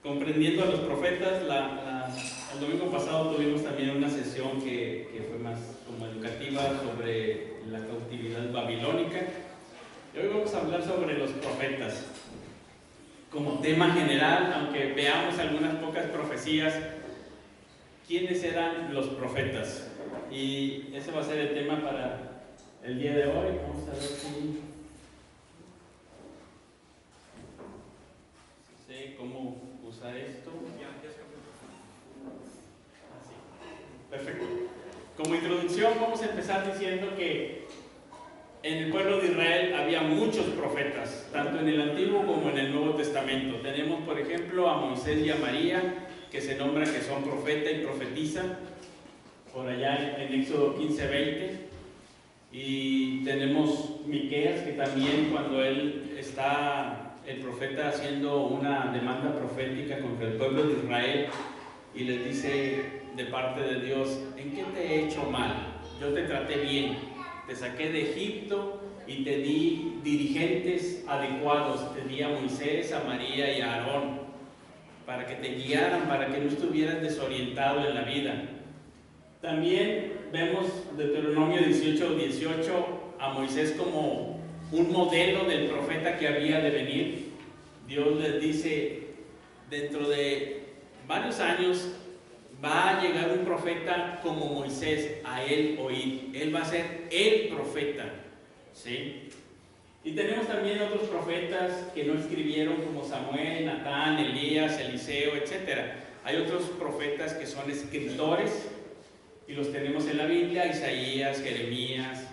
comprendiendo a los profetas. El domingo pasado tuvimos también una sesión que fue más como educativa sobre la cautividad babilónica. Y hoy vamos a hablar sobre los profetas como tema general, aunque veamos algunas pocas profecías. ¿Quiénes eran los profetas? Y ese va a ser el tema para el día de hoy. Vamos a ver si sé cómo usar esto. Así. Perfecto. Como introducción vamos a empezar diciendo que en el pueblo de Israel había muchos profetas, tanto en el Antiguo como en el Nuevo Testamento. Tenemos, por ejemplo, a Moisés y a María, que se nombra que son profeta y profetisa, por allá en Éxodo 15:20. Y tenemos Miqueas, que también cuando él está, el profeta, haciendo una demanda profética contra el pueblo de Israel, y les dice de parte de Dios: ¿en qué te he hecho mal? Yo te traté bien, te saqué de Egipto y te di dirigentes adecuados, te di a Moisés, a María y a Aarón, para que te guiaran, para que no estuvieras desorientado en la vida. También vemos Deuteronomio 18:18 a Moisés como un modelo del profeta que había de venir. Dios les dice: dentro de varios años va a llegar un profeta como Moisés, a él oíd. Él va a ser el profeta, ¿sí? Y tenemos también otros profetas que no escribieron, como Samuel, Natán, Elías, Eliseo, etc. Hay otros profetas que son escritores y los tenemos en la Biblia: Isaías, Jeremías,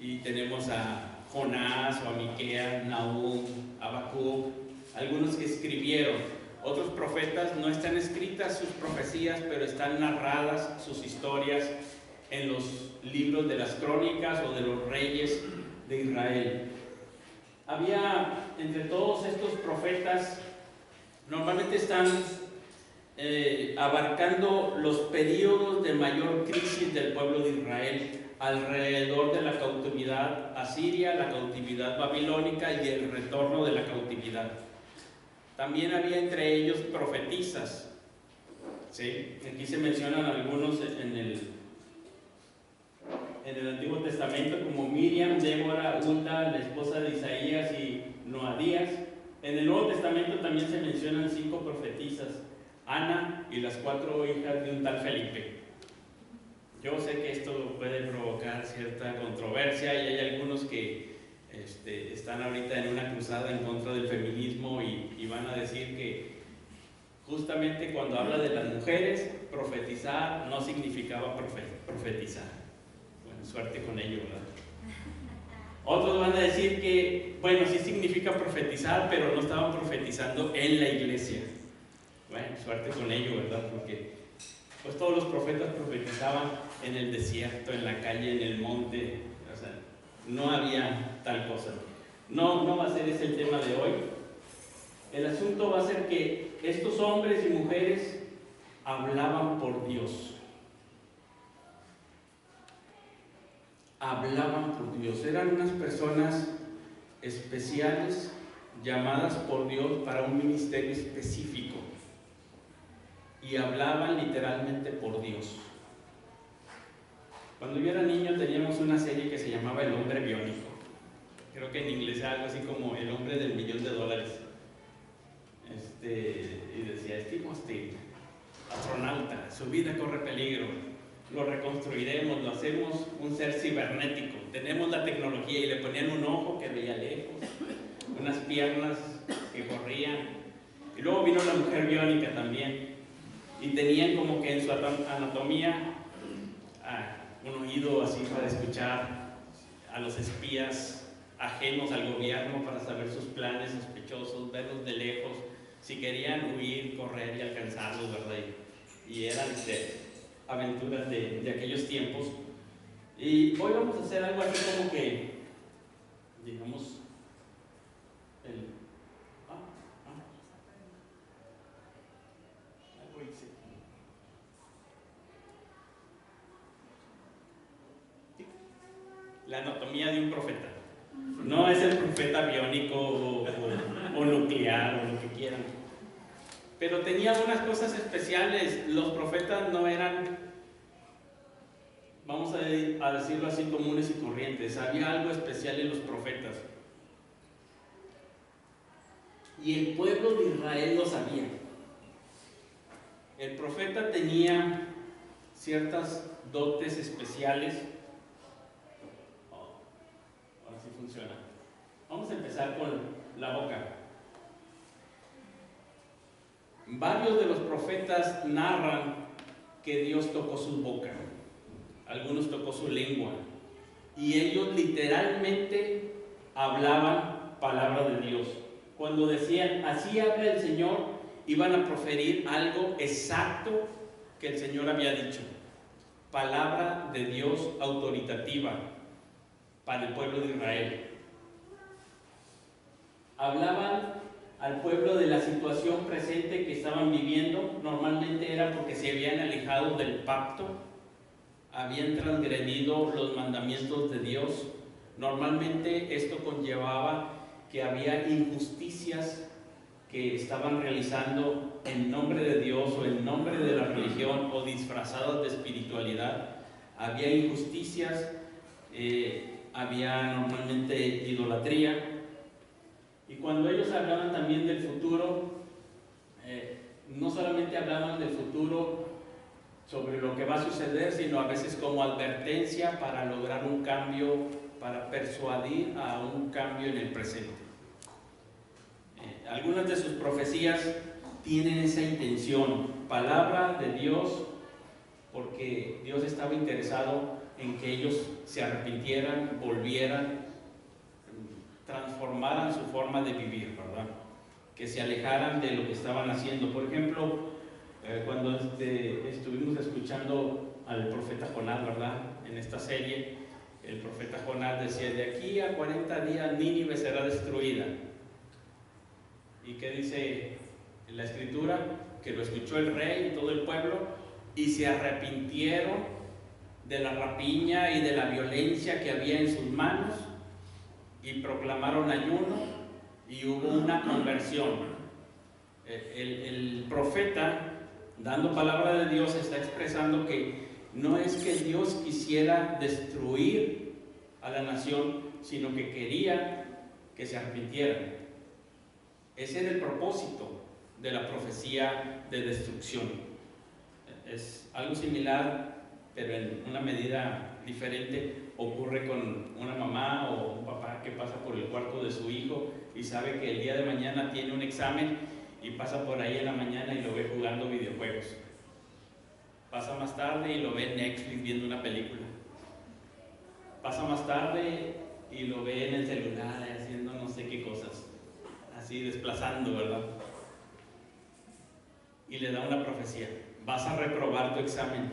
y tenemos a Jonás o a Miqueas, Nahum, Habacuc, algunos que escribieron. Otros profetas no están escritas sus profecías, pero están narradas sus historias en los libros de las crónicas o de los reyes de Israel. Había entre todos estos profetas, normalmente están abarcando los periodos de mayor crisis del pueblo de Israel, alrededor de la cautividad asiria, la cautividad babilónica y el retorno de la cautividad. También había entre ellos profetisas, ¿sí? Aquí se mencionan algunos en el Antiguo Testamento, como Miriam, Débora, Hulda, la esposa de Isaías, y Noadías. En el Nuevo Testamento también se mencionan 5 profetisas: Ana y las 4 hijas de un tal Felipe. Yo sé que esto puede provocar cierta controversia, y hay algunos que están ahorita en una cruzada en contra del feminismo y van a decir que justamente cuando habla de las mujeres, profetizar no significaba profetizar. Bueno, suerte con ello, ¿verdad? Otros van a decir que, bueno, sí significa profetizar, pero no estaban profetizando en la iglesia. Bueno, suerte con ello, ¿verdad? Porque pues todos los profetas profetizaban en el desierto, en la calle, en el monte. O sea, no había tal cosa. No va a ser ese el tema de hoy. El asunto va a ser que estos hombres y mujeres hablaban por Dios. Hablaban por Dios. Eran unas personas especiales, llamadas por Dios para un ministerio específico. Y hablaban literalmente por Dios. Cuando yo era niño teníamos una serie que se llamaba El Hombre Biónico. Creo que en inglés era algo así como El Hombre del $1.000.000. Y decía: Steve Austin, astronauta, su vida corre peligro, lo reconstruiremos, lo hacemos un ser cibernético, tenemos la tecnología. Y le ponían un ojo que veía lejos, unas piernas que corrían. Y luego vino la mujer biónica también, y tenían como que en su anatomía un oído así para escuchar a los espías ajenos al gobierno, para saber sus planes sospechosos, verlos de lejos, si querían huir, correr y alcanzarlos, ¿verdad? Y eran aventuras de aquellos tiempos. Y hoy vamos a hacer algo así como que, digamos, la anatomía de un profeta. No es el profeta biónico o nuclear o lo que quieran. pero tenía unas cosas especiales. Los profetas no eran, vamos a decirlo así, comunes y corrientes. Había algo especial en los profetas. Y el pueblo de Israel lo sabía. El profeta tenía ciertas dotes especiales. Ahora sí funciona. Vamos a empezar con la boca. Varios de los profetas narran que Dios tocó su boca. Algunos tocó su lengua. Y ellos literalmente hablaban palabra de Dios. Cuando decían, así habla el Señor, iban a proferir algo exacto que el Señor había dicho. Palabra de Dios autoritativa para el pueblo de Israel. Hablaban al pueblo de la situación presente que estaban viviendo. Normalmente era porque se habían alejado del pacto, habían transgredido los mandamientos de Dios. Normalmente esto conllevaba que había injusticias que estaban realizando en nombre de Dios o en nombre de la religión o disfrazadas de espiritualidad. Había injusticias, había normalmente idolatría. Y cuando ellos hablaban también del futuro, no solamente hablaban del futuro sobre lo que va a suceder, sino a veces como advertencia para lograr un cambio, para persuadir a un cambio en el presente. Algunas de sus profecías tienen esa intención, palabra de Dios, porque Dios estaba interesado en que ellos se arrepintieran, volvieran, transformaran su forma de vivir, ¿verdad? Que se alejaran de lo que estaban haciendo. Por ejemplo, cuando estuvimos escuchando al profeta Jonás, ¿verdad? En esta serie, el profeta Jonás decía, de aquí a 40 días Nínive será destruida. ¿Y qué dice en la escritura? Que lo escuchó el rey y todo el pueblo y se arrepintieron de la rapiña y de la violencia que había en sus manos y proclamaron ayuno y hubo una conversión. El profeta, dando palabra de Dios, está expresando que no es que Dios quisiera destruir a la nación, sino que quería que se arrepintieran. Ese era el propósito de la profecía de destrucción. Es algo similar, pero en una medida diferente. Ocurre con una mamá o un papá que pasa por el cuarto de su hijo y sabe que el día de mañana tiene un examen y pasa por ahí en la mañana y lo ve jugando videojuegos. Pasa más tarde y lo ve en Netflix viendo una película. Pasa más tarde y lo ve en el celular haciendo no sé qué cosas. Así desplazando, ¿verdad? Y le da una profecía. Vas a reprobar tu examen.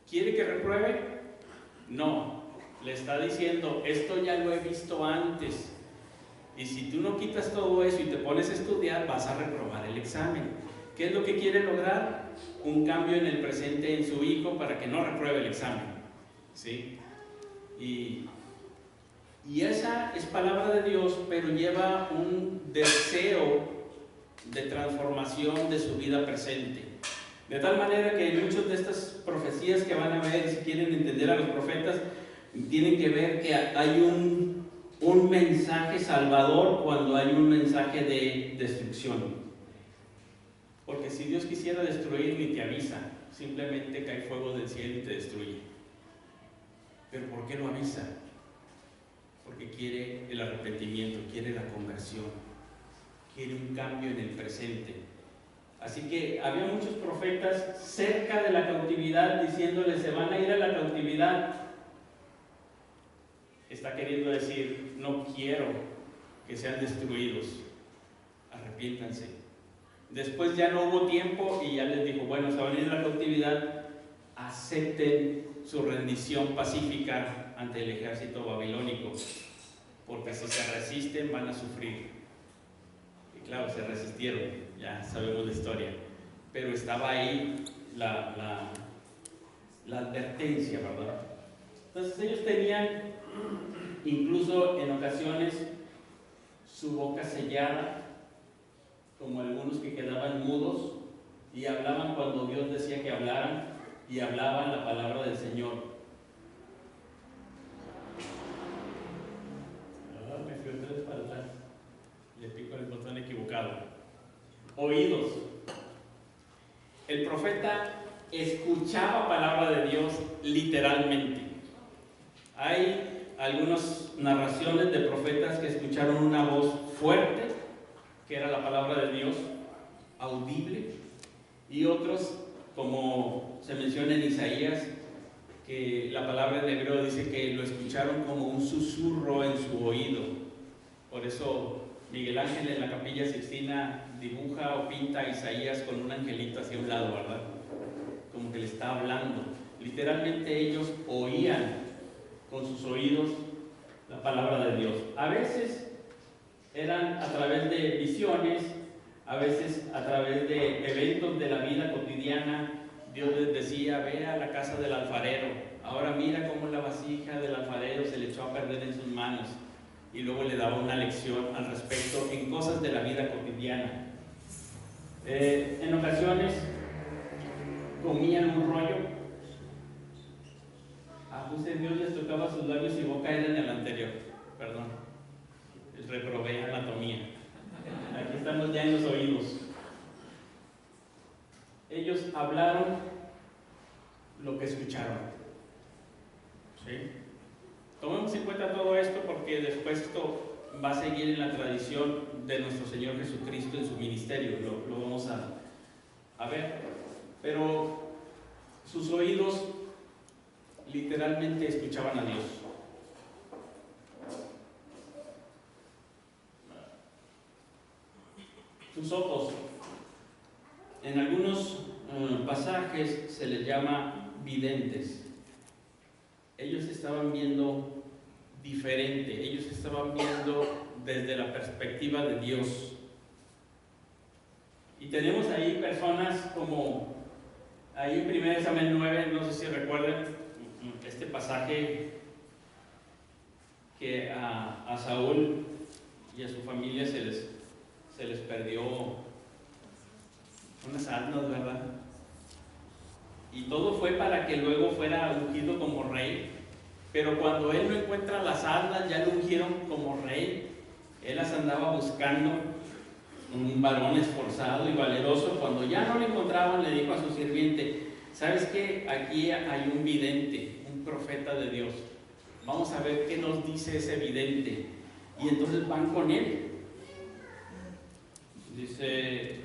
¿Quiere que repruebe? No. Le está diciendo, esto ya lo he visto antes. Y si tú no quitas todo eso y te pones a estudiar, vas a reprobar el examen. ¿Qué es lo que quiere lograr? Un cambio en el presente en su hijo para que no repruebe el examen. ¿Sí? Y esa es palabra de Dios, pero lleva un deseo de transformación de su vida presente. De tal manera que muchas de estas profecías que van a ver, si quieren entender a los profetas, tienen que ver que hay un mensaje salvador cuando hay un mensaje de destrucción. Porque si Dios quisiera destruir, ni te avisa, simplemente cae fuego del cielo y te destruye. ¿Pero por qué lo avisa? Porque quiere el arrepentimiento, quiere la conversión, quiere un cambio en el presente. Así que había muchos profetas cerca de la cautividad diciéndole, se van a ir a la cautividad. Está queriendo decir, no quiero que sean destruidos, arrepiéntanse. Después ya no hubo tiempo y ya les dijo, bueno, se van a ir a la cautividad, acepten su rendición pacífica ante el ejército babilónico, porque si se resisten van a sufrir. Y claro, se resistieron, ya sabemos la historia, pero estaba ahí la advertencia, ¿verdad? Entonces ellos tenían, incluso en ocasiones, su boca sellada como algunos que quedaban mudos y hablaban cuando Dios decía que hablaran y hablaban la palabra del Señor. Me fui otra vez para atrás, le pico el botón equivocado. Oídos. El profeta escuchaba palabra de Dios literalmente. Hay algunas narraciones de profetas que escucharon una voz fuerte, que era la palabra de Dios, audible, y otros, como se menciona en Isaías, que la palabra en hebreo dice que lo escucharon como un susurro en su oído. Por eso Miguel Ángel en la Capilla Sixtina dibuja o pinta a Isaías con un angelito hacia un lado, ¿verdad? Como que le está hablando. Literalmente ellos oían con sus oídos la palabra de Dios. A veces eran a través de visiones, a veces a través de eventos de la vida cotidiana. Dios les decía: ve a la casa del alfarero, ahora mira cómo la vasija del alfarero se le echó a perder en sus manos, y luego le daba una lección al respecto en cosas de la vida cotidiana. En ocasiones comían un rollo. A ustedes Dios les tocaba sus labios y boca, era en el anterior, perdón, les reprobé anatomía. Aquí estamos ya en los oídos. Ellos hablaron lo que escucharon. ¿Sí? Tomemos en cuenta todo esto, porque después esto va a seguir en la tradición de nuestro Señor Jesucristo en su ministerio. Lo vamos a ver. Pero sus oídos literalmente escuchaban a Dios. Sus ojos, en algunos pasajes se les llama videntes. Ellos estaban viendo diferente, ellos estaban viendo desde la perspectiva de Dios. Y tenemos ahí personas como, ahí en 1 Samuel 9, no sé si recuerdan este pasaje, que a Saúl y a su familia se les perdió unas asnas, ¿verdad? Y todo fue para que luego fuera ungido como rey. Pero cuando él no encuentra las asnas, ya lo ungieron como rey. Él las andaba buscando, un varón esforzado y valeroso. Cuando ya no lo encontraban, le dijo a su sirviente: ¿sabes qué? Aquí hay un vidente, un profeta de Dios. Vamos a ver qué nos dice ese vidente. Y entonces van con él. Dice,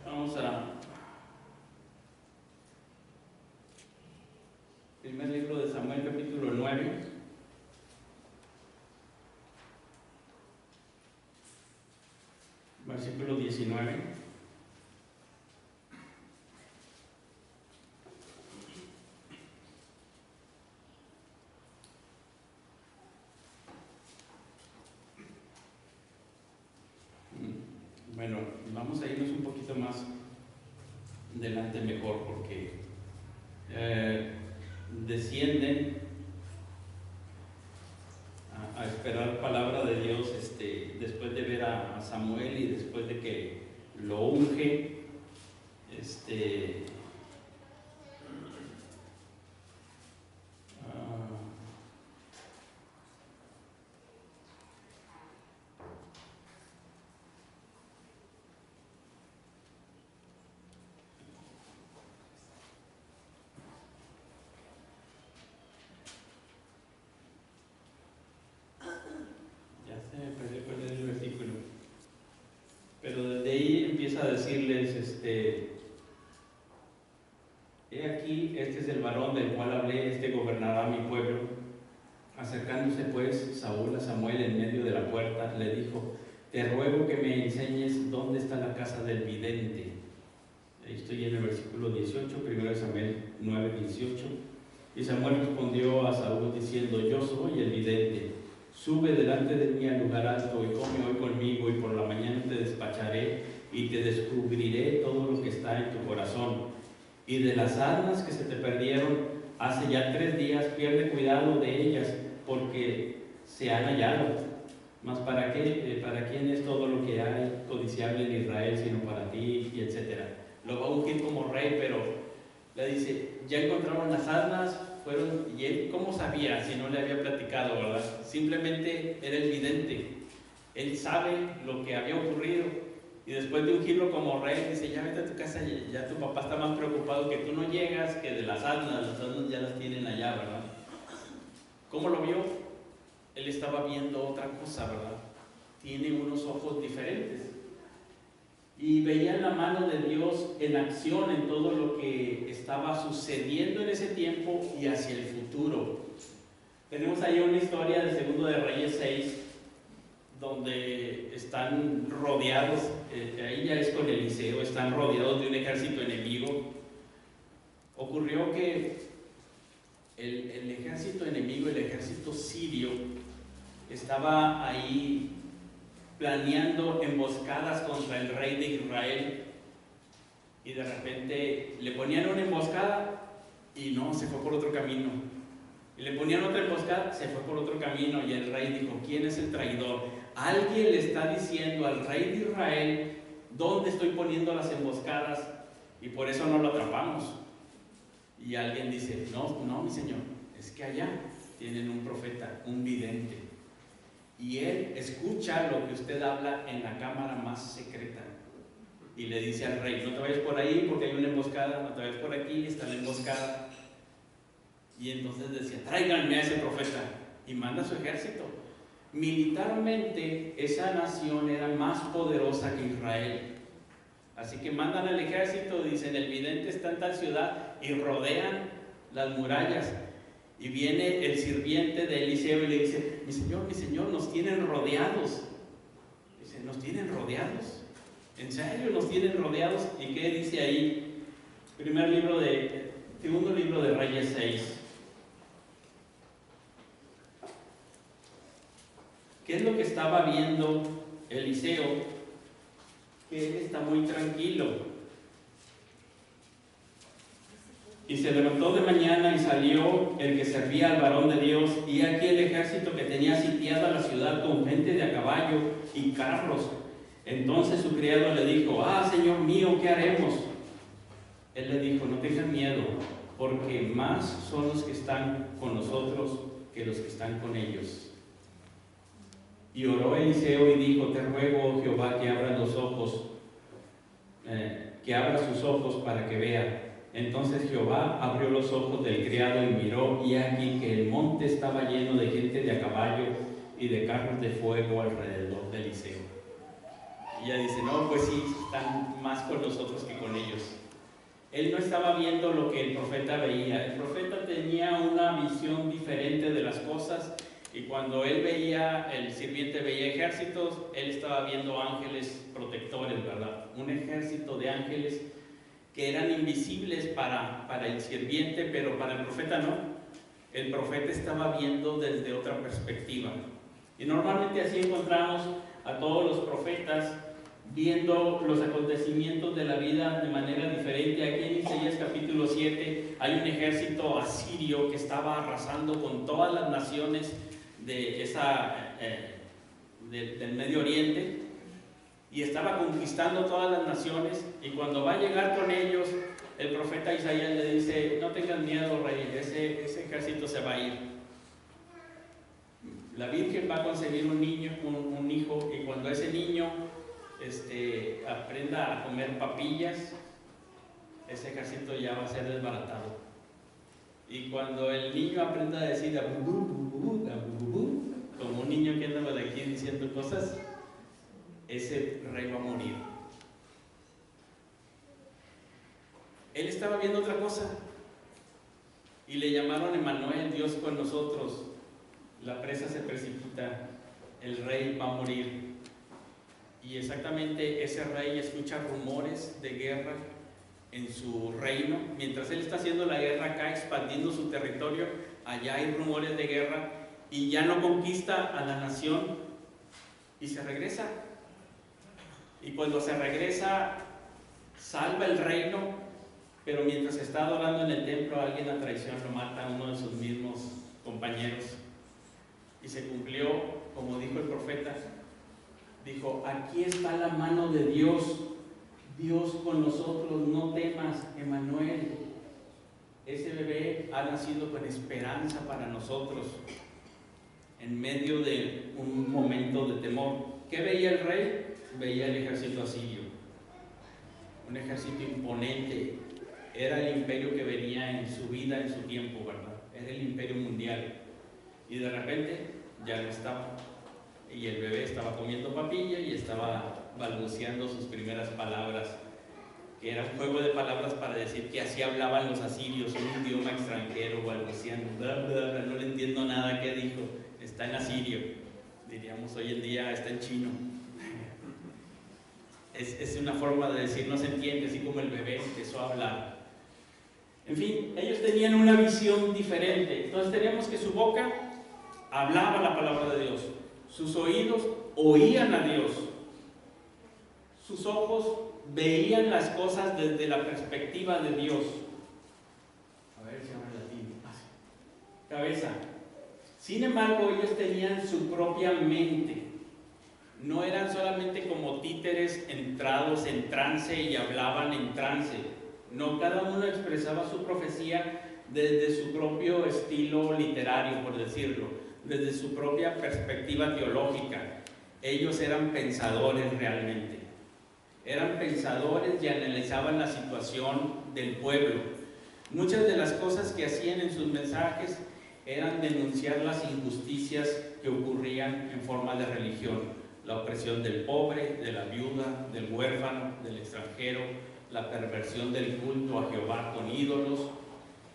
vamos a primer libro de Samuel, capítulo 9. Versículo 19. Bueno, vamos a irnos un poquito más delante mejor, porque descienden a esperar palabra de Dios después de ver a Samuel y después de que lo unge. A decirles, he aquí, este es el varón del cual hablé, este gobernará mi pueblo. Acercándose pues Saúl a Samuel en medio de la puerta, le dijo: te ruego que me enseñes dónde está la casa del vidente. Ahí estoy en el versículo 18, 1 Samuel 9, 18. Y Samuel respondió a Saúl diciendo: yo soy el vidente. Sube delante de mí al lugar alto y come hoy conmigo, y por la mañana te despacharé y te descubriré todo lo que está en tu corazón. Y de las asnas que se te perdieron hace ya 3 días, pierde cuidado de ellas, porque se han hallado. Mas ¿para qué? ¿Para quién es todo lo que hay codiciable en Israel, sino para ti? Y etcétera. Lo va a ungir como rey, pero le dice, ya encontraron las asnas, fueron, y él, ¿cómo sabía si no le había platicado, verdad? Simplemente era el vidente. Él sabe lo que había ocurrido. Y después de ungirlo como rey, dice, ya vete a tu casa, ya tu papá está más preocupado que tú no llegas, que de las asnas ya las tienen allá, ¿verdad? ¿Cómo lo vio? Él estaba viendo otra cosa, ¿verdad? Tiene unos ojos diferentes. Y veía la mano de Dios en acción en todo lo que estaba sucediendo en ese tiempo y hacia el futuro. Tenemos ahí una historia de Segundo de Reyes 6, donde están rodeados, ahí ya es con Eliseo, están rodeados de un ejército enemigo. Ocurrió que el ejército enemigo, el ejército sirio, estaba ahí planeando emboscadas contra el rey de Israel, y de repente le ponían una emboscada y no, se fue por otro camino, y le ponían otra emboscada, se fue por otro camino, y el rey dijo, ¿quién es el traidor? Alguien le está diciendo al rey de Israel dónde estoy poniendo las emboscadas, y por eso no lo atrapamos. Y alguien dice, no mi señor, es que allá tienen un profeta, un vidente, y él escucha lo que usted habla en la cámara más secreta, y le dice al rey, no te vayas por ahí porque hay una emboscada, no te vayas por aquí, está la emboscada. Y entonces decía, tráiganme a ese profeta, y manda su ejército. Militarmente esa nación era más poderosa que Israel, así que mandan al ejército, dicen, el vidente está en tal ciudad, y rodean las murallas. Y viene el sirviente de Eliseo y le dice, mi señor, nos tienen rodeados. Dice, ¿nos tienen rodeados? ¿En serio nos tienen rodeados? ¿Y qué dice ahí? Segundo libro de Reyes 6. ¿Qué es lo que estaba viendo Eliseo? Que él está muy tranquilo. Y se levantó de mañana y salió el que servía al varón de Dios, y aquí el ejército que tenía sitiada la ciudad con gente de a caballo y carros. Entonces su criado le dijo, Señor mío, ¿qué haremos? Él le dijo, no tengan miedo, porque más son los que están con nosotros que los que están con ellos. Y oró Eliseo y dijo, te ruego, oh Jehová, que abra los ojos, que abra sus ojos para que vea. Entonces Jehová abrió los ojos del criado y miró, y aquí que el monte estaba lleno de gente de a caballo y de carros de fuego alrededor de Eliseo. Y ella dice, no, pues sí, están más con nosotros que con ellos. Él no estaba viendo lo que el profeta veía. El profeta tenía una visión diferente de las cosas, y cuando él veía, el sirviente veía ejércitos, él estaba viendo ángeles protectores, ¿verdad? Un ejército de ángeles que eran invisibles para el sirviente, pero para el profeta no. El profeta estaba viendo desde otra perspectiva. Y normalmente así encontramos a todos los profetas viendo los acontecimientos de la vida de manera diferente. Aquí en Isaías capítulo 7 hay un ejército asirio que estaba arrasando con todas las naciones de del Medio Oriente, y estaba conquistando todas las naciones, y cuando va a llegar con ellos, el profeta Isaías le dice, no tengan miedo, rey, ese ejército se va a ir. La Virgen va a concebir un hijo, y cuando ese niño aprenda a comer papillas, ese ejército ya va a ser desbaratado. Y cuando el niño aprenda a decir como un niño que anda por aquí diciendo cosas, ese rey va a morir. Él estaba viendo otra cosa, y le llamaron Emmanuel, Dios con nosotros. La presa se precipita, el rey va a morir. Y exactamente ese rey escucha rumores de guerra en su reino. Mientras él está haciendo la guerra acá, expandiendo su territorio, allá hay rumores de guerra, y ya no conquista a la nación, y se regresa. Y cuando se regresa, salva el reino, pero mientras está adorando en el templo, alguien a traición lo mata, a uno de sus mismos compañeros. Y se cumplió, como dijo el profeta, dijo: aquí está la mano de Dios, Dios con nosotros, no temas, Emmanuel. Ese bebé ha nacido con esperanza para nosotros, en medio de un momento de temor. ¿Qué veía el rey? Veía el ejército asirio, un ejército imponente. Era el imperio que venía en su vida, en su tiempo, ¿verdad? Era el imperio mundial. Y de repente ya no estaba. Y el bebé estaba comiendo papilla y estaba balbuceando sus primeras palabras, que era un juego de palabras para decir que así hablaban los asirios, un idioma extranjero, balbuceando, bla, bla, bla, no le entiendo nada que dijo, está en asirio, diríamos hoy en día está en chino. Es una forma de decir no se entiende, así como el bebé empezó a hablar. En fin, ellos tenían una visión diferente. Entonces teníamos que su boca hablaba la palabra de Dios, sus oídos oían a Dios, sus ojos veían las cosas desde la perspectiva de Dios. A ver si llama en latín. Cabeza. Sin embargo, ellos tenían su propia mente. No eran solamente como títeres entrados en trance y hablaban en trance. No, cada uno expresaba su profecía desde su propio estilo literario, por decirlo, desde su propia perspectiva teológica. Ellos eran pensadores realmente. Eran pensadores y analizaban la situación del pueblo. Muchas de las cosas que hacían en sus mensajes eran denunciar las injusticias que ocurrían en forma de religión. La opresión del pobre, de la viuda, del huérfano, del extranjero, la perversión del culto a Jehová con ídolos,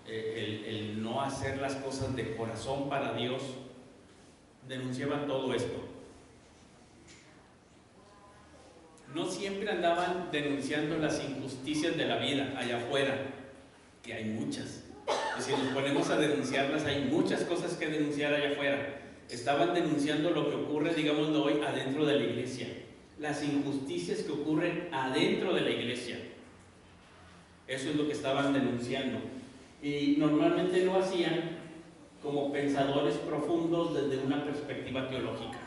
el no hacer las cosas de corazón para Dios. Denunciaban todo esto. No siempre andaban denunciando las injusticias de la vida allá afuera, que hay muchas. Y si nos ponemos a denunciarlas, hay muchas cosas que denunciar allá afuera. Estaban denunciando lo que ocurre, digámoslo hoy, adentro de la iglesia. Las injusticias que ocurren adentro de la iglesia. Eso es lo que estaban denunciando. Y normalmente lo hacían como pensadores profundos desde una perspectiva teológica.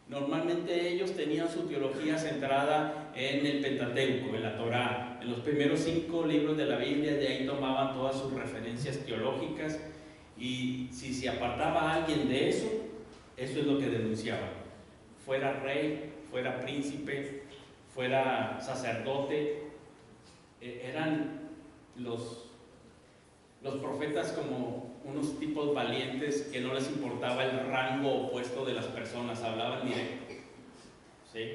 Normalmente ellos tenían su teología centrada en el Pentateuco, en la Torá, en los primeros 5 libros de la Biblia. De ahí tomaban todas sus referencias teológicas, y si se apartaba alguien de eso, eso es lo que denunciaban. Fuera rey, fuera príncipe, fuera sacerdote, eran los profetas como unos tipos valientes que no les importaba el rango opuesto de las personas, hablaban directo, ¿sí?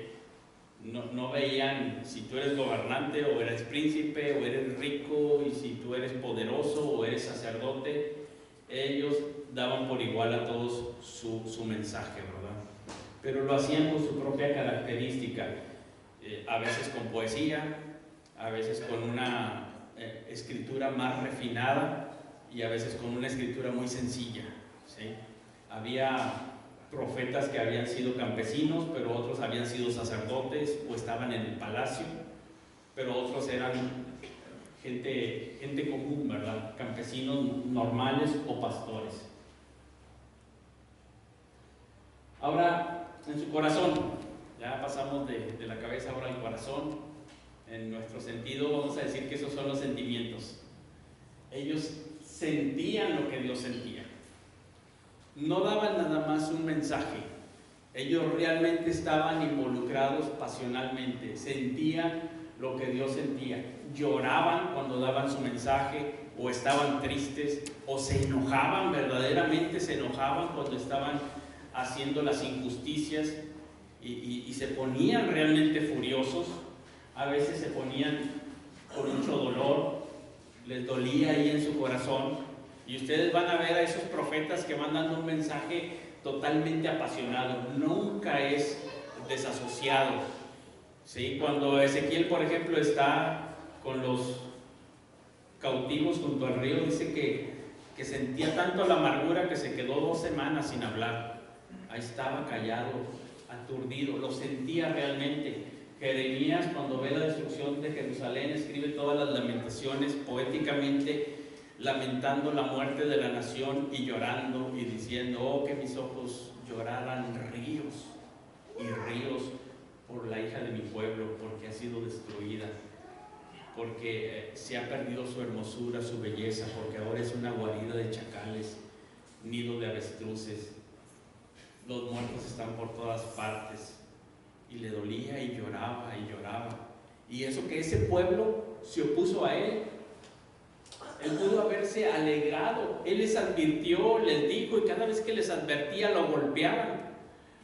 No veían si tú eres gobernante o eres príncipe o eres rico, y si tú eres poderoso o eres sacerdote. Ellos daban por igual a todos su mensaje, ¿verdad? Pero lo hacían con su propia característica, a veces con poesía, a veces con una escritura más refinada y a veces con una escritura muy sencilla, ¿sí? Había profetas que habían sido campesinos, pero otros habían sido sacerdotes o estaban en el palacio, pero otros eran gente común, ¿verdad? Campesinos normales o pastores. Ahora, en su corazón, ya pasamos de la cabeza ahora al corazón. En nuestro sentido vamos a decir que esos son los sentimientos. Ellos sentían lo que Dios sentía. No daban nada más un mensaje. Ellos realmente estaban involucrados pasionalmente, sentían lo que Dios sentía. Lloraban cuando daban su mensaje, o estaban tristes, o se enojaban, verdaderamente se enojaban cuando estaban haciendo las injusticias, y se ponían realmente furiosos. A veces se ponían con mucho dolor, les dolía ahí en su corazón, y ustedes van a ver a esos profetas que van dando un mensaje totalmente apasionado, nunca es desasociado, ¿sí? Cuando Ezequiel, por ejemplo, está con los cautivos junto al río, dice que sentía tanto la amargura que se quedó 2 semanas sin hablar. Ahí estaba callado, aturdido, lo sentía realmente. Jeremías, cuando ve la destrucción de Jerusalén, escribe todas las lamentaciones poéticamente, lamentando la muerte de la nación y llorando y diciendo: oh, que mis ojos lloraran ríos y ríos por la hija de mi pueblo, porque ha sido destruida, porque se ha perdido su hermosura, su belleza, porque ahora es una guarida de chacales, nido de avestruces, los muertos están por todas partes. Y le dolía y lloraba y lloraba. Y eso que ese pueblo se opuso a él. Él pudo haberse alegrado. Él les advirtió, les dijo, y cada vez que les advertía lo golpeaban,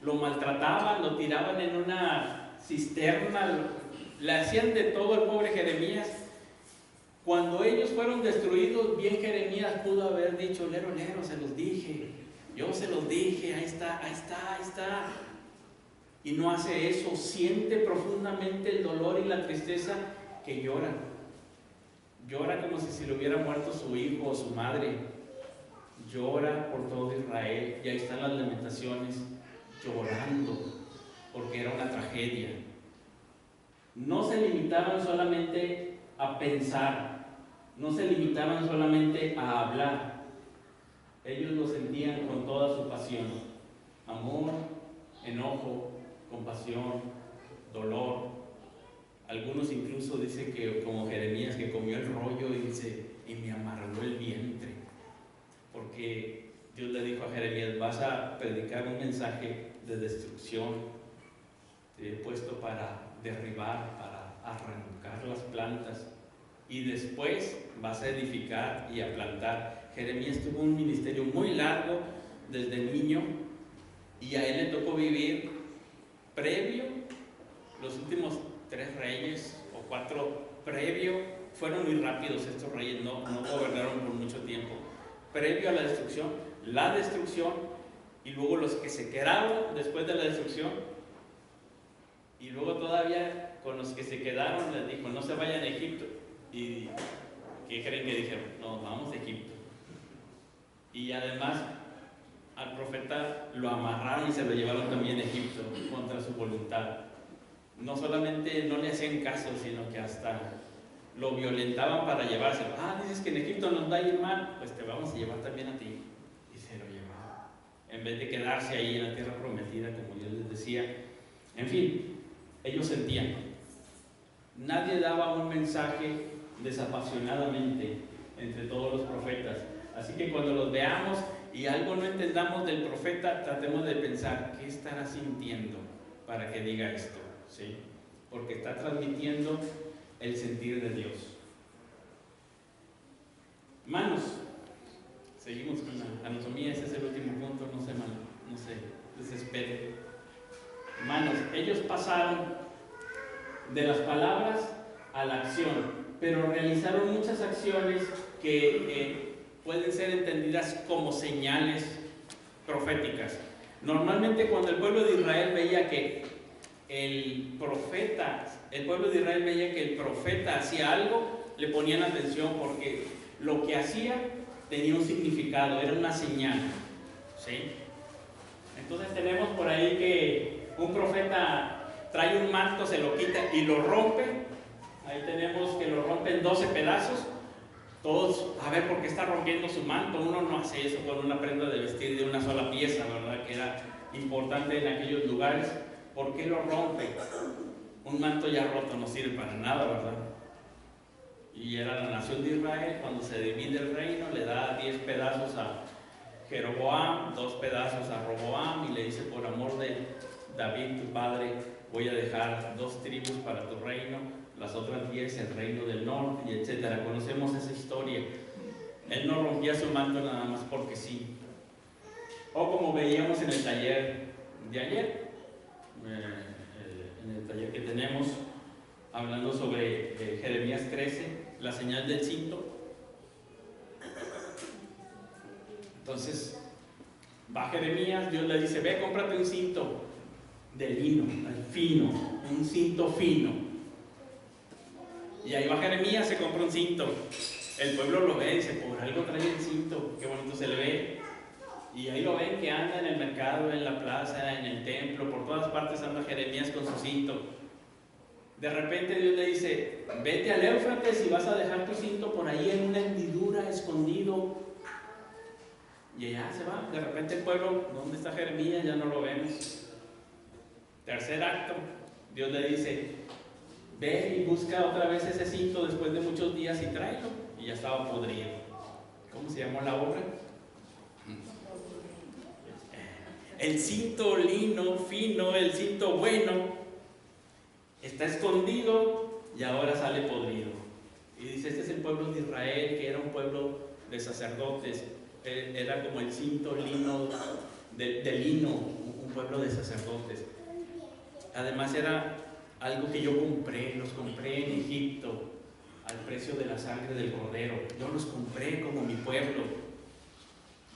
lo maltrataban, lo tiraban en una cisterna, le hacían de todo al pobre Jeremías. Cuando ellos fueron destruidos, bien Jeremías pudo haber dicho: lero, lero, se los dije, yo se los dije, ahí está, ahí está, ahí está. Y no hace eso, siente profundamente el dolor y la tristeza, que llora. Llora como si se le hubiera muerto su hijo o su madre. Llora por todo Israel, y ahí están las lamentaciones, llorando, porque era una tragedia. No se limitaban solamente a pensar, no se limitaban solamente a hablar. Ellos lo sentían con toda su pasión: amor, enojo, compasión, dolor. Algunos incluso dicen que, como Jeremías, que comió el rollo y dice: y me amargó el vientre, porque Dios le dijo a Jeremías: vas a predicar un mensaje de destrucción, te he puesto para derribar, para arrancar las plantas, y después vas a edificar y a plantar. Jeremías tuvo un ministerio muy largo desde niño, y a él le tocó vivir previo, los últimos 3 reyes o 4 previo, fueron muy rápidos estos reyes, no gobernaron por mucho tiempo, previo a la destrucción, y luego los que se quedaron después de la destrucción, y luego todavía con los que se quedaron les dijo: no se vayan a Egipto. ¿Y qué creen que dijeron? No, vamos a Egipto. Y además al profeta lo amarraron y se lo llevaron también a Egipto contra su voluntad. No solamente no le hacían caso, sino que hasta lo violentaban para llevárselo. Dices que en Egipto nos va a ir mal, pues te vamos a llevar también a ti. Y se lo llevaban, en vez de quedarse ahí en la tierra prometida, como yo les decía. En fin, ellos sentían. Nadie daba un mensaje desapasionadamente entre todos los profetas. Así que cuando los veamos y algo no entendamos del profeta, tratemos de pensar: ¿qué estará sintiendo para que diga esto? ¿Sí? Porque está transmitiendo el sentir de Dios. Manos, seguimos con la anatomía. Ese es el último punto, no se desespere. Manos, ellos pasaron de las palabras a la acción, pero realizaron muchas acciones que pueden ser entendidas como señales proféticas. Normalmente cuando el pueblo de Israel veía que el pueblo de Israel veía que el profeta hacía algo, le ponían atención, porque lo que hacía tenía un significado, era una señal. ¿Sí? Entonces tenemos por ahí que un profeta trae un manto, se lo quita y lo rompe. Ahí tenemos que lo rompe en 12 pedazos. Todos, a ver, ¿por qué está rompiendo su manto? Uno no hace eso con una prenda de vestir de una sola pieza, ¿verdad? Que era importante en aquellos lugares. ¿Por qué lo rompe? Un manto ya roto no sirve para nada, ¿verdad? Y era la nación de Israel. Cuando se divide el reino, le da 10 pedazos a Jeroboam, 2 pedazos a Roboam, y le dice: por amor de David tu padre, voy a dejar 2 tribus para tu reino, las otras 10 el reino del norte, y etcétera. Conocemos esa historia. Él no rompía su manto nada más porque sí. O como veíamos en el taller de ayer, en el taller que tenemos, hablando sobre Jeremías 13, la señal del cinto. Entonces va Jeremías, Dios le dice: ve, cómprate un cinto de lino, fino, un cinto fino. Y ahí va Jeremías, se compra un cinto. El pueblo lo ve y dice: por algo trae el cinto, qué bonito se le ve. Y ahí lo ven que anda en el mercado, en la plaza, en el templo, por todas partes anda Jeremías con su cinto. De repente Dios le dice: vete al Éufrates y vas a dejar tu cinto por ahí en una hendidura, escondido. Y allá se va. De repente el pueblo, ¿dónde está Jeremías? Ya no lo vemos. Tercer acto, Dios le dice, ve y busca otra vez ese cinto después de muchos días y tráelo. Y ya estaba podrido. ¿Cómo se llamó la obra? El cinto lino, fino, el cinto bueno, está escondido y ahora sale podrido. Y dice, este es el pueblo de Israel, que era un pueblo de sacerdotes, era como el cinto lino, de lino, un pueblo de sacerdotes. Además era algo que yo compré, los compré en Egipto, al precio de la sangre del cordero. Yo los compré como mi pueblo.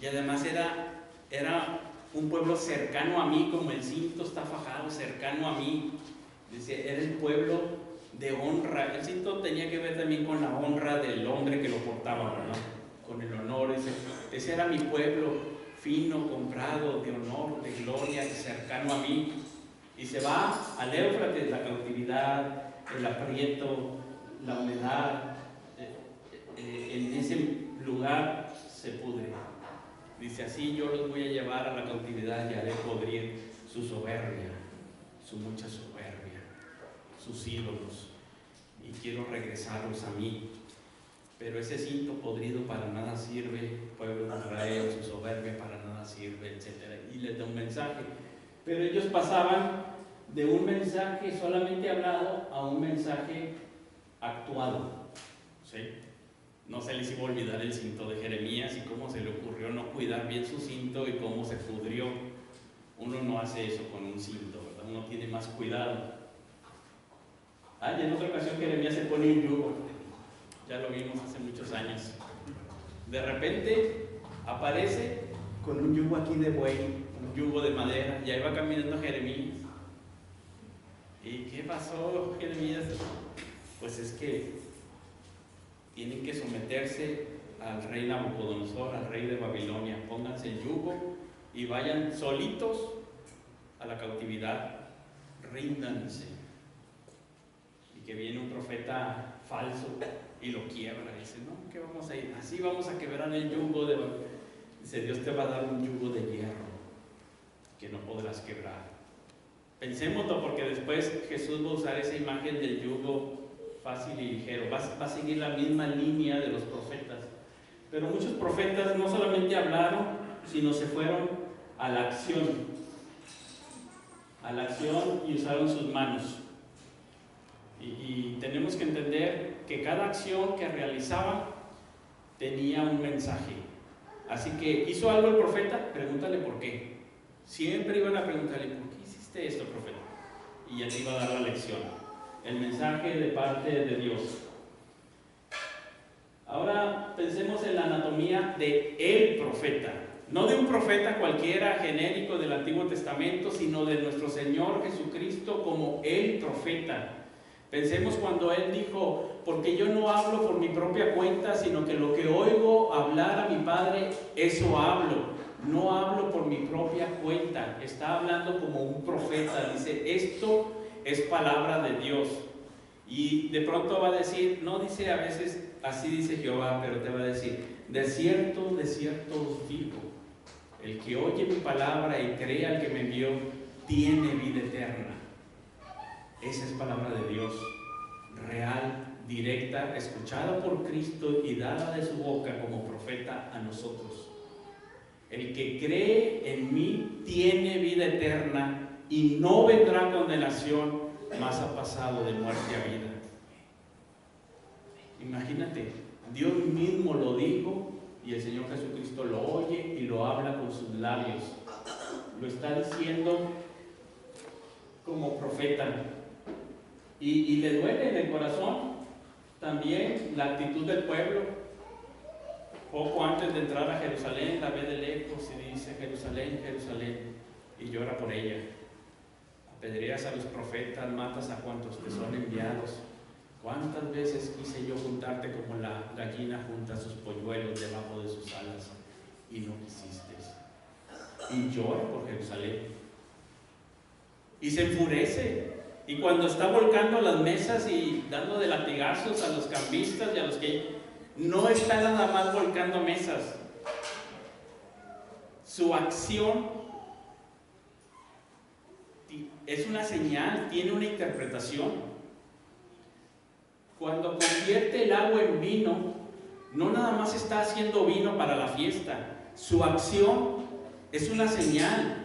Y además era un pueblo cercano a mí, como el cinto está fajado, cercano a mí. Dice, era el pueblo de honra. El cinto tenía que ver también con la honra del hombre que lo portaba, ¿verdad? Con el honor. Ese era mi pueblo, fino, comprado, de honor, de gloria, cercano a mí. Y se va al Éufrates, la cautividad, el aprieto, la humedad. En ese lugar se pudre. Dice, así yo los voy a llevar a la cautividad y haré podrir su soberbia, su mucha soberbia, sus ídolos, y quiero regresarlos a mí. Pero ese cinto podrido para nada sirve, pueblo de Israel, su soberbia para nada sirve, etc. Y les da un mensaje. Pero ellos pasaban de un mensaje solamente hablado a un mensaje actuado, ¿sí? No se les iba a olvidar el cinto de Jeremías y cómo se le ocurrió no cuidar bien su cinto y cómo se pudrió. Uno no hace eso con un cinto, ¿verdad? Uno tiene más cuidado. Y en otra ocasión Jeremías se pone un yugo. Ya lo vimos hace muchos años. De repente aparece con un yugo aquí de buey, un yugo de madera, y ahí va caminando Jeremías. ¿Y qué pasó, Jeremías? Pues es que tienen que someterse al rey Nabucodonosor, al rey de Babilonia. Pónganse el yugo y vayan solitos a la cautividad. Ríndanse. Y que viene un profeta falso y lo quiebra. Dice, no, ¿qué vamos a ir? Así vamos a quebrar el yugo de Babilonia. Dice, Dios te va a dar un yugo de hierro que no podrás quebrar. Pensémoslo, porque después Jesús va a usar esa imagen del yugo fácil y ligero, va a seguir la misma línea de los profetas. Pero muchos profetas no solamente hablaron, sino se fueron a la acción y usaron sus manos. Y tenemos que entender que cada acción que realizaban tenía un mensaje. Así que hizo algo el profeta, pregúntale por qué. Siempre iban a preguntarle, ¿por qué hiciste esto, profeta? Y él iba a dar la lección. El mensaje de parte de Dios. Ahora pensemos en la anatomía de el profeta, no de un profeta cualquiera genérico del Antiguo Testamento, sino de nuestro Señor Jesucristo como el profeta. Pensemos cuando Él dijo, porque yo no hablo por mi propia cuenta, sino que lo que oigo hablar a mi Padre, eso hablo. No hablo por mi propia cuenta. Está hablando como un profeta. Dice, esto es palabra de Dios. Y de pronto va a decir, no dice a veces, así dice Jehová, pero te va a decir, de cierto os digo, el que oye mi palabra y cree al que me envió, tiene vida eterna. Esa es palabra de Dios, real, directa, escuchada por Cristo y dada de su boca como profeta a nosotros. El que cree en mí tiene vida eterna y no vendrá condenación, mas ha pasado de muerte a vida. Imagínate, Dios mismo lo dijo y el Señor Jesucristo lo oye y lo habla con sus labios. Lo está diciendo como profeta. Y le duele en el corazón también la actitud del pueblo. Poco antes de entrar a Jerusalén, la ve de lejos y dice, Jerusalén, Jerusalén, y llora por ella. Apedreas a los profetas, matas a cuantos te son enviados. ¿Cuántas veces quise yo juntarte como la gallina junta sus polluelos debajo de sus alas y no quisiste? Y llora por Jerusalén. Y se enfurece Y cuando está volcando las mesas y dando de latigazos a los cambistas y a los que no está nada más volcando mesas. Su acción es una señal, tiene una interpretación. Cuando convierte el agua en vino, no nada más está haciendo vino para la fiesta. Su acción es una señal,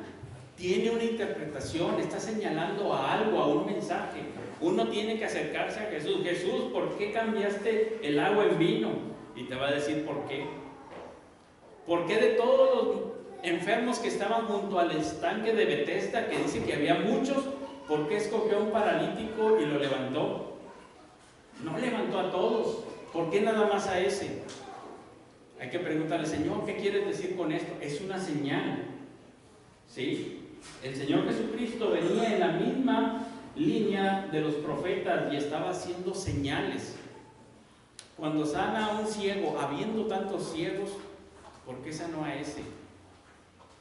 tiene una interpretación, está señalando a algo, a un mensaje. Uno tiene que acercarse a Jesús. Jesús, ¿por qué cambiaste el agua en vino? Y te va a decir por qué. ¿Por qué de todos los enfermos que estaban junto al estanque de Betesda, que dice que había muchos, por qué escogió a un paralítico y lo levantó? No levantó a todos. ¿Por qué nada más a ese? Hay que preguntarle, Señor, ¿qué quieres decir con esto? Es una señal. ¿Sí? El Señor Jesucristo venía en la misma línea de los profetas y estaba haciendo señales. Cuando sana a un ciego, habiendo tantos ciegos, ¿por qué sanó a ese?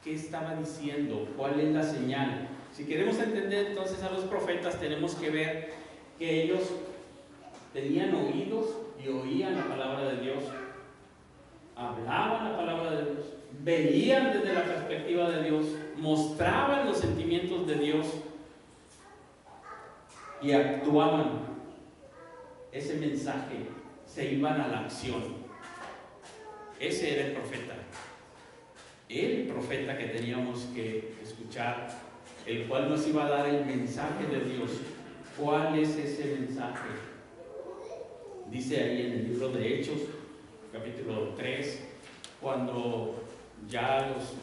¿Qué estaba diciendo? ¿Cuál es la señal? Si queremos entender entonces a los profetas, tenemos que ver que ellos tenían oídos y oían la palabra de Dios, hablaban la palabra de Dios, veían desde la perspectiva de Dios, mostraban los sentimientos de Dios y actuaban ese mensaje, se iban a la acción. Ese era el profeta que teníamos que escuchar, el cual nos iba a dar el mensaje de Dios. ¿Cuál es ese mensaje? Dice ahí en el libro de Hechos, capítulo 3, cuando ya los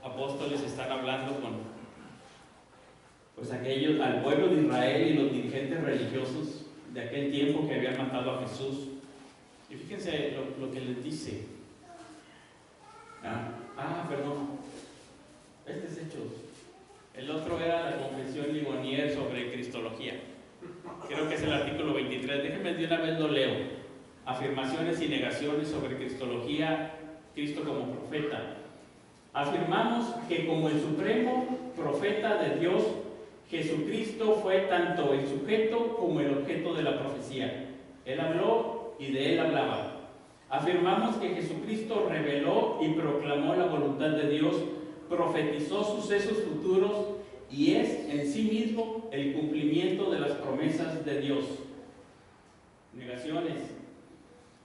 apóstoles están hablando con aquellos, al pueblo de Israel y los dirigentes religiosos de aquel tiempo que habían matado a Jesús. Y fíjense lo que les dice. Perdón. Este es Hechos. El otro era la confesión Ligonier sobre cristología. Creo que es el artículo 23. Déjenme de una vez lo leo. Afirmaciones y negaciones sobre cristología, Cristo como profeta. Afirmamos que como el supremo profeta de Dios, Jesucristo fue tanto el sujeto como el objeto de la profecía. Él habló y de él hablaba. Afirmamos que Jesucristo reveló y proclamó la voluntad de Dios, profetizó sucesos futuros y es en sí mismo el cumplimiento de las promesas de Dios. Negaciones.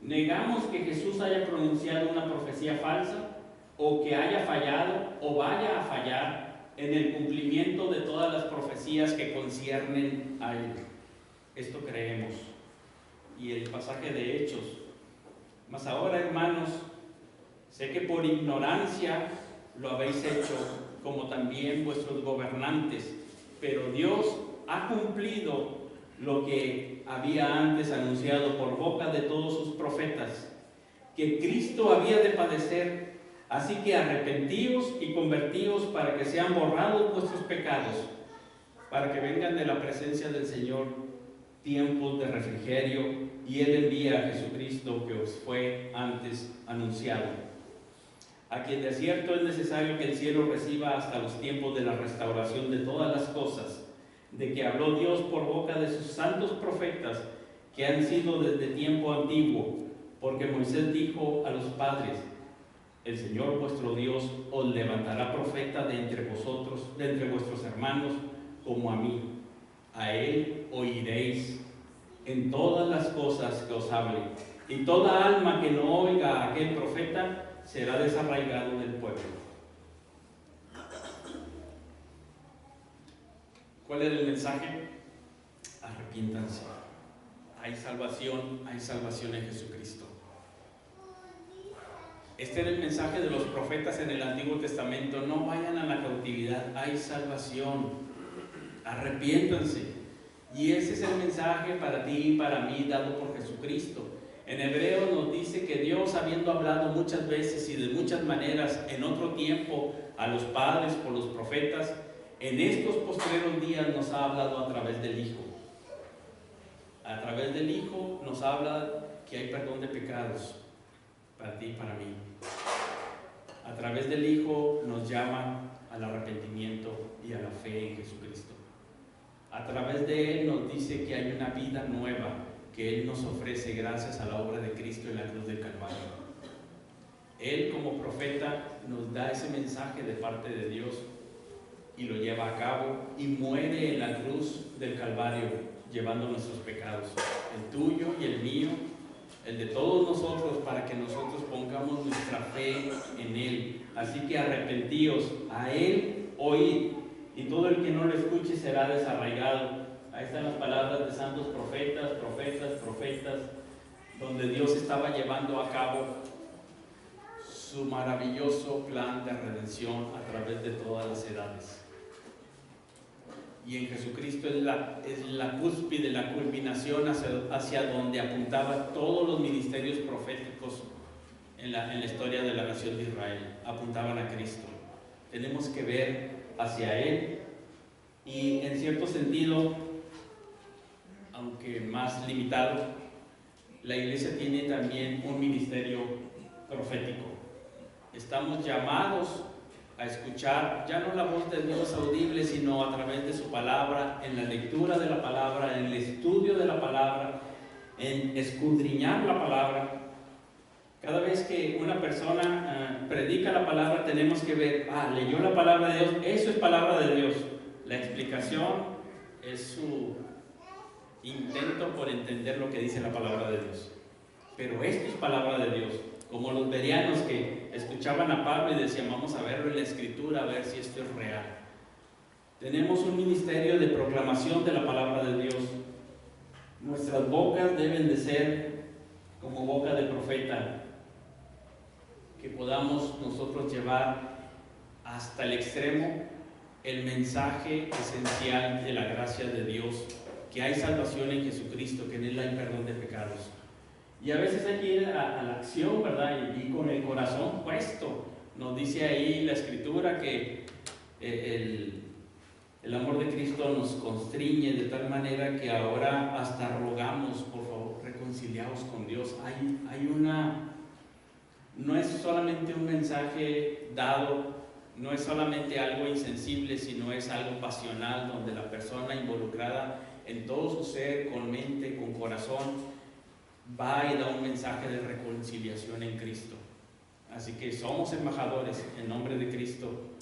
Negamos que Jesús haya pronunciado una profecía falsa o que haya fallado o vaya a fallar en el cumplimiento de todas las profecías que conciernen a Él. Esto creemos. Y el pasaje de Hechos. Mas ahora, hermanos, sé que por ignorancia lo habéis hecho, como también vuestros gobernantes, pero Dios ha cumplido lo que había antes anunciado por boca de todos sus profetas, que Cristo había de padecer, así que arrepentíos y convertíos para que sean borrados vuestros pecados, para que vengan de la presencia del Señor tiempos de refrigerio, y Él envía a Jesucristo que os fue antes anunciado, a quien de cierto es necesario que el cielo reciba hasta los tiempos de la restauración de todas las cosas, de que habló Dios por boca de sus santos profetas, que han sido desde tiempo antiguo, porque Moisés dijo a los padres: el Señor vuestro Dios os levantará profeta de entre vosotros, de entre vuestros hermanos, como a mí. A él oiréis en todas las cosas que os hable, y toda alma que no oiga a aquel profeta será desarraigado del pueblo. ¿Cuál era el mensaje? Arrepiéntanse. Hay salvación en Jesucristo. Este era el mensaje de los profetas en el Antiguo Testamento: no vayan a la cautividad, hay salvación, arrepiéntanse. Y ese es el mensaje para ti y para mí dado por Jesucristo. En Hebreos nos dice que Dios, habiendo hablado muchas veces y de muchas maneras en otro tiempo a los padres por los profetas, en estos postreros días nos ha hablado a través del Hijo. A través del Hijo nos habla que hay perdón de pecados para ti y para mí. A través del Hijo nos llama al arrepentimiento y a la fe en Jesucristo. A través de Él nos dice que hay una vida nueva que Él nos ofrece gracias a la obra de Cristo en la cruz del Calvario. Él como profeta nos da ese mensaje de parte de Dios y lo lleva a cabo y muere en la cruz del Calvario llevando nuestros pecados, el tuyo y el mío, el de todos nosotros, para que nosotros pongamos nuestra fe en Él. Así que arrepentíos, a Él oíd, y todo el que no lo escuche será desarraigado. Ahí están las palabras de santos profetas, donde Dios estaba llevando a cabo su maravilloso plan de redención a través de todas las edades. Y en Jesucristo es la cúspide, la culminación hacia donde apuntaba todos los ministerios proféticos en la historia de la nación de Israel. Apuntaban a Cristo. Tenemos que ver hacia Él, y en cierto sentido, aunque más limitado, la iglesia tiene también un ministerio profético. Estamos llamados a escuchar ya no la voz de Dios audible, sino a través de su palabra, en la lectura de la palabra, en el estudio de la palabra, en escudriñar la palabra. Cada vez que una persona predica la palabra, tenemos que ver, leyó la palabra de Dios, eso es palabra de Dios. La explicación es su intento por entender lo que dice la palabra de Dios. Pero esto es palabra de Dios. Como los bereanos que escuchaban a Pablo y decían, vamos a verlo en la Escritura, a ver si esto es real. Tenemos un ministerio de proclamación de la palabra de Dios. Nuestras bocas deben de ser como boca de profeta, que podamos nosotros llevar hasta el extremo el mensaje esencial de la gracia de Dios, que hay salvación en Jesucristo, que en Él hay perdón de pecados. Y a veces hay que ir a la acción, ¿verdad? Y con el corazón puesto. Nos dice ahí la Escritura que el amor de Cristo nos constriñe de tal manera que ahora hasta rogamos, por favor, reconciliaos con Dios. No es solamente un mensaje dado, no es solamente algo insensible, sino es algo pasional, donde la persona involucrada en todo su ser, con mente, con corazón, va y da un mensaje de reconciliación en Cristo. Así que somos embajadores en nombre de Cristo,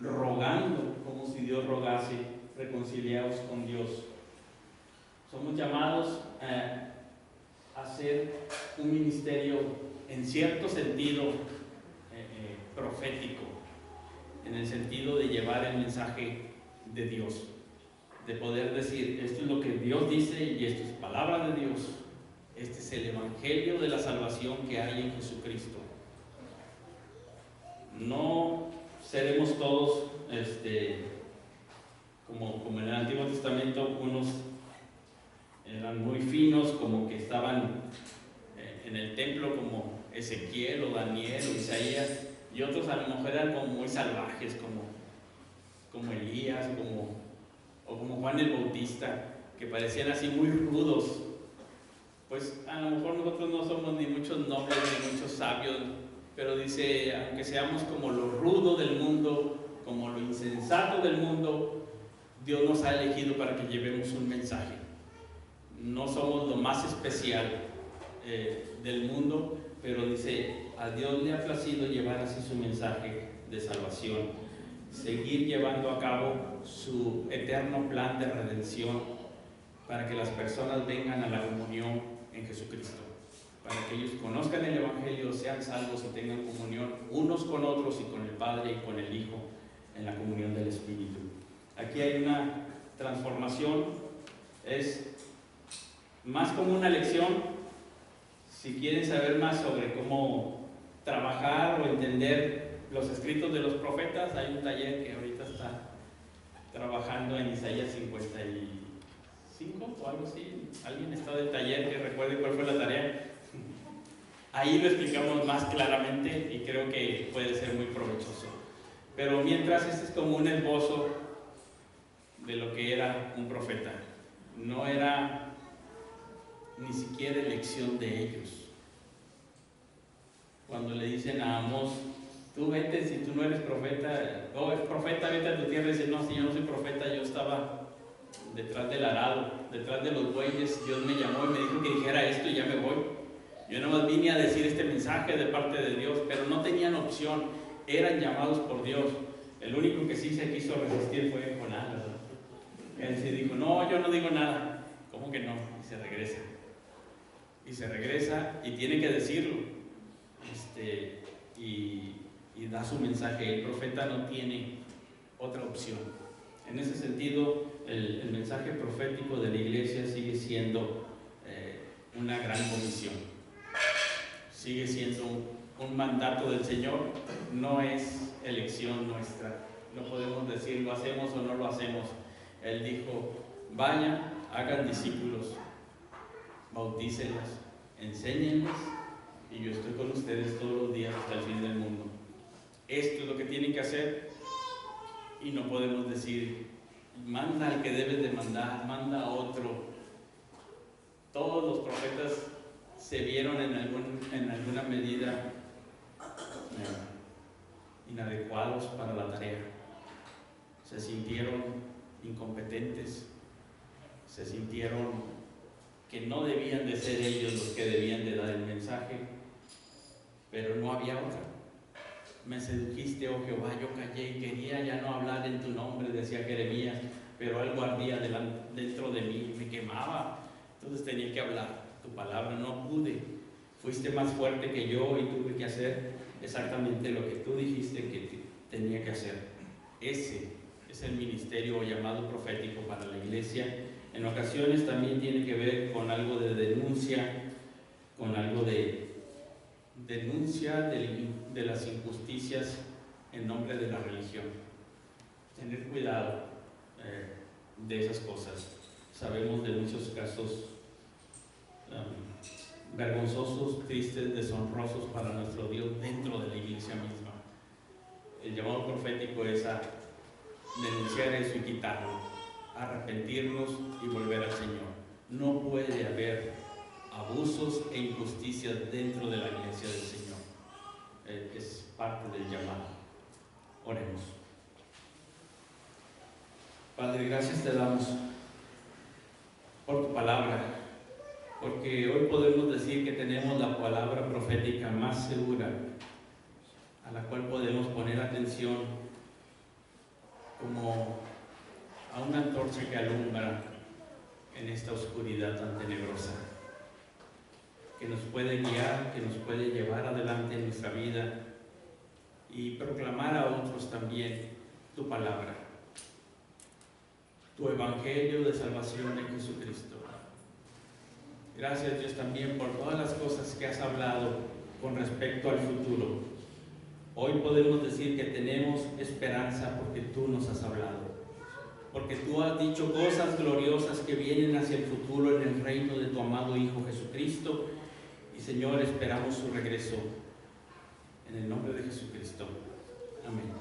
rogando como si Dios rogase, reconciliados con Dios. Somos llamados a hacer un ministerio en cierto sentido profético, en el sentido de llevar el mensaje de Dios, de poder decir, esto es lo que Dios dice y esto es palabra de Dios. Este es el evangelio de la salvación que hay en Jesucristo. No seremos todos como en el Antiguo Testamento, unos eran muy finos, como que estaban en el templo, como Ezequiel o Daniel o Isaías, y otros a lo mejor eran como muy salvajes, como Elías, o como Juan el Bautista, que parecían así muy rudos. Pues a lo mejor nosotros no somos ni muchos nobles ni muchos sabios, pero dice, aunque seamos como lo rudo del mundo, como lo insensato del mundo, Dios nos ha elegido para que llevemos un mensaje. No somos lo más especial del mundo, pero dice, a Dios le ha placido llevar así su mensaje de salvación, seguir llevando a cabo su eterno plan de redención, para que las personas vengan a la comunión en Jesucristo, para que ellos conozcan el Evangelio, sean salvos y tengan comunión unos con otros y con el Padre y con el Hijo en la comunión del Espíritu. Aquí hay una transformación, es más como una lección. Si quieren saber más sobre cómo trabajar o entender los escritos de los profetas, hay un taller que ahorita está trabajando en Isaías 55 o algo así. ¿Alguien está del taller que recuerde cuál fue la tarea? Ahí lo explicamos más claramente y creo que puede ser muy provechoso. Pero mientras, este es como un esbozo de lo que era un profeta. No era ni siquiera elección de ellos. Cuando le dicen a Amós, tú vete, si tú no eres profeta, o eres profeta, vete a tu tierra, y dice, no, si yo no soy profeta, yo estaba detrás del arado, detrás de los bueyes. Dios me llamó y me dijo que dijera esto y ya me voy. Yo nomás vine a decir este mensaje de parte de Dios, pero no tenían opción, eran llamados por Dios. El único que sí se quiso resistir fue Jonás, ¿verdad? Él sí dijo, no, yo no digo nada. ¿Cómo que no? Y se regresa. Y se regresa y tiene que decirlo. Y da su mensaje. El profeta no tiene otra opción. En ese sentido, el mensaje profético de la iglesia sigue siendo una gran comisión. Sigue siendo un mandato del Señor, no es elección nuestra. No podemos decir lo hacemos o no lo hacemos. Él dijo, vayan, hagan discípulos, bautícenlos, enséñenles, y yo estoy con ustedes todos los días hasta el fin del mundo. Esto es lo que tienen que hacer, y no podemos decir, manda al que debes de mandar, manda a otro. Todos los profetas se vieron en alguna medida inadecuados para la tarea. Se sintieron incompetentes, se sintieron que no debían de ser ellos los que debían de dar el mensaje, pero no había otra. Me sedujiste, oh Jehová, yo callé y quería ya no hablar en tu nombre, decía Jeremías, pero algo ardía dentro de mí, me quemaba, entonces tenía que hablar tu palabra, no pude. Fuiste más fuerte que yo y tuve que hacer exactamente lo que tú dijiste que tenía que hacer. Ese es el ministerio o llamado profético para la iglesia. En ocasiones también tiene que ver con algo de denuncia, con algo de denuncia de las injusticias en nombre de la religión. Tener cuidado de esas cosas. Sabemos de muchos casos vergonzosos, tristes, deshonrosos para nuestro Dios dentro de la iglesia misma. El llamado profético es a denunciar eso y quitarlo, arrepentirnos y volver al Señor. No puede haber abusos e injusticias dentro de la iglesia del Señor. Es parte del llamado. Oremos. Padre, gracias te damos por tu palabra, porque hoy podemos decir que tenemos la palabra profética más segura, a la cual podemos poner atención como a una antorcha que alumbra en esta oscuridad tan tenebrosa, que nos puede guiar, que nos puede llevar adelante en nuestra vida y proclamar a otros también tu palabra, tu evangelio de salvación en Jesucristo. Gracias, Dios, también por todas las cosas que has hablado con respecto al futuro. Hoy podemos decir que tenemos esperanza porque tú nos has hablado, porque tú has dicho cosas gloriosas que vienen hacia el futuro en el reino de tu amado Hijo Jesucristo. Y Señor, esperamos su regreso en el nombre de Jesucristo. Amén.